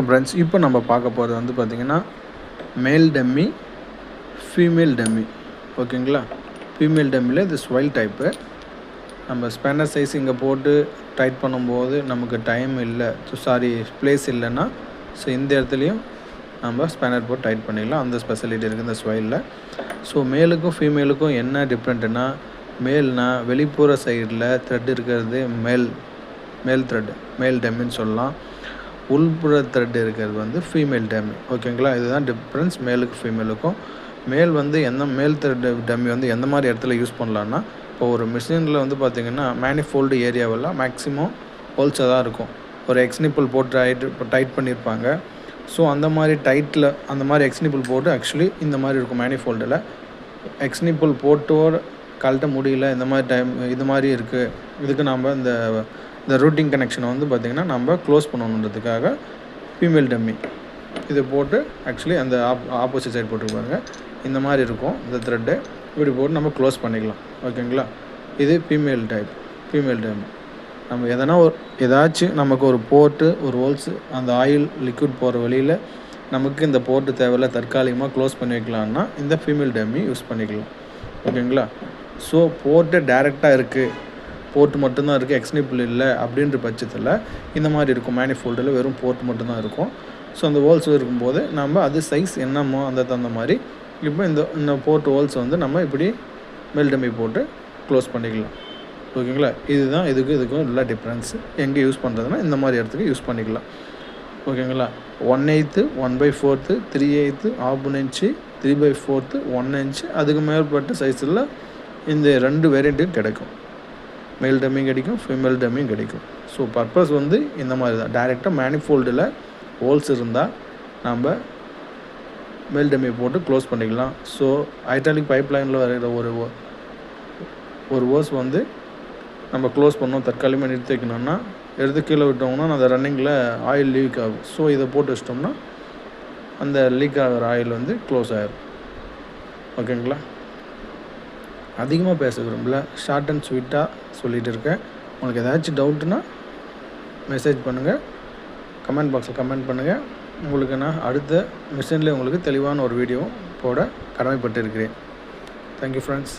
வணக்கம் ஃப்ரெண்ட்ஸ். இப்போ நம்ம பார்க்க போகிறது வந்து பார்த்திங்கன்னா மேல் டம்மி, ஃபீமேல் டம்மி. ஓகேங்களா? ஃபீமேல் டம்மியில் இது ஸ்வைல் டைப்பு. நம்ம ஸ்பேனர் சைஸ் இங்கே போட்டு டைட் பண்ணும்போது நமக்கு டைம் இல்லை, ப்ளேஸ் இல்லைன்னா ஸோ இந்த இடத்துலையும் நம்ம ஸ்பேனர் போட்டு டைட் பண்ணிடலாம். அந்த ஸ்பெஷாலிட்டி இருக்குது இந்த ஸ்வைலில். ஸோ மேலுக்கும் ஃபீமேலுக்கும் என்ன டிஃப்ரெண்ட்டுன்னா, மேல்னால் வெளிப்புற சைடில் த்ரெட் இருக்கிறது மேல் த்ரெட், மேல் டம்மின்னு சொல்லலாம். உள்புற த்ரெட் இருக்கிறது வந்து ஃபீமேல் டம்மி. ஓகேங்களா? இதுதான் டிஃப்ரென்ஸ் மேலுக்கும் ஃபீமேலுக்கும். மேல் த்ரெட் டம்மி வந்து எந்த மாதிரி இடத்துல யூஸ் பண்ணலான்னா, இப்போ ஒரு மிஷினில் வந்து பார்த்திங்கன்னா மேனிஃபோல்டு ஏரியாவெல்லாம் மேக்ஸிமம் ஹோல்ஸாக தான் இருக்கும். ஒரு எக்ஸ்னிப்பிள் போட்டு டைட் பண்ணியிருப்பாங்க. ஸோ அந்த மாதிரி எக்ஸ்னிப்பிள் போட்டு ஆக்சுவலி இந்த மாதிரி இருக்கும். மேனிஃபோல்டில் எக்ஸ்னிப்பிள் போட்டோ கழட்ட முடியல, இது மாதிரி இருக்குது. இதுக்கு நம்ம இந்த ரூட்டிங் கனெக்ஷனை வந்து பார்த்திங்கன்னா நம்ம க்ளோஸ் பண்ணணுன்றதுக்காக ஃபீமேல் டம்மி இதை போட்டு ஆக்சுவலி அந்த ஆப்போசிட் சைடு போட்டுருப்பாங்க. இந்த மாதிரி இருக்கும் இந்த த்ரெட்டு. இப்படி போட்டு நம்ம க்ளோஸ் பண்ணிக்கலாம். ஓகேங்களா? இது ஃபீமேல் டம்மி. நம்ம ஏதாச்சும் நமக்கு ஒரு போர்ட்டு, ஒரு ஹோல்ஸு, அந்த ஆயில் லிக்விட் போகிற வழியில் நமக்கு இந்த போர்ட்டு தேவையில்ல, தற்காலிகமாக க்ளோஸ் பண்ணி வைக்கலான்னா இந்த ஃபீமேல் டம்மி யூஸ் பண்ணிக்கலாம். ஓகேங்களா? ஸோ போர்ட்டு டைரெக்டாக இருக்குது, போர்ட் மட்டும்தான் இருக்குது, எக்ஸ்னிப்பிள் இல்லை அப்படின்ற பட்சத்தில் இந்த மாதிரி இருக்கும். மேனிஃபோல்டில் வெறும் போர்ட் மட்டும்தான் இருக்கும். ஸோ அந்த ஹோல்ஸ் இருக்கும்போது நம்ம அது சைஸ் என்னமோ அந்த தகுந்த மாதிரி இப்போ இந்த போர்ட் ஹோல்ஸ் வந்து நம்ம இப்படி மேல் டம்மி போட்டு க்ளோஸ் பண்ணிக்கலாம். ஓகேங்களா? இதுதான் இதுக்கும் இல்லை டிஃப்ரென்ஸு. எங்கே யூஸ் பண்ணுறதுனா இந்த மாதிரி இடத்துக்கு யூஸ் பண்ணிக்கலாம். ஓகேங்களா? 1/8, 1/4, 3/8, 1/2 இன்ச்சு, 3/4, 1 இன்ச்சு, அதுக்கு மேற்பட்ட சைஸில் இந்த 2 வேரியண்ட்டும் கிடைக்கும். மேல் டம்மியும் கிடைக்கும், ஃபீமேல் டம்மியும் கிடைக்கும். ஸோ பர்பஸ் வந்து இந்த மாதிரி தான். டைரெக்டாக மேனிஃபோல்டில் ஹோல்ஸ் இருந்தால் நம்ம மேல் டம்மியை போட்டு க்ளோஸ் பண்ணிக்கலாம். ஸோ ஹைட்ராலிக் பைப் லைனில் வர ஒரு ஹோஸ் வந்து நம்ம க்ளோஸ் பண்ணோம், தற்காலிகமாக நிறுத்தி வைக்கணும்னா எடுத்து கீழே விட்டோம்னா அந்த ரன்னிங்கில் ஆயில் லீக் ஆகும். ஸோ இதை போட்டு வச்சிட்டோம்னா அந்த லீக் ஆகிற ஆயில் வந்து க்ளோஸ் ஆகிடும். ஓகேங்களா? அதிகமாக பேச விரும்பல, ஷார்ட் அண்ட் ஸ்வீட்டாக சொல்லிகிட்டு இருக்கேன். உங்களுக்கு ஏதாச்சும் டவுட்டுன்னா மெசேஜ் பண்ணுங்கள், கமெண்ட் பாக்ஸில் கமெண்ட் பண்ணுங்கள். உங்களுக்கு நான் அடுத்த மிஷினில் உங்களுக்கு தெளிவான ஒரு வீடியோ போட கடமைப்பட்டு இருக்கிறேன். Thank you friends.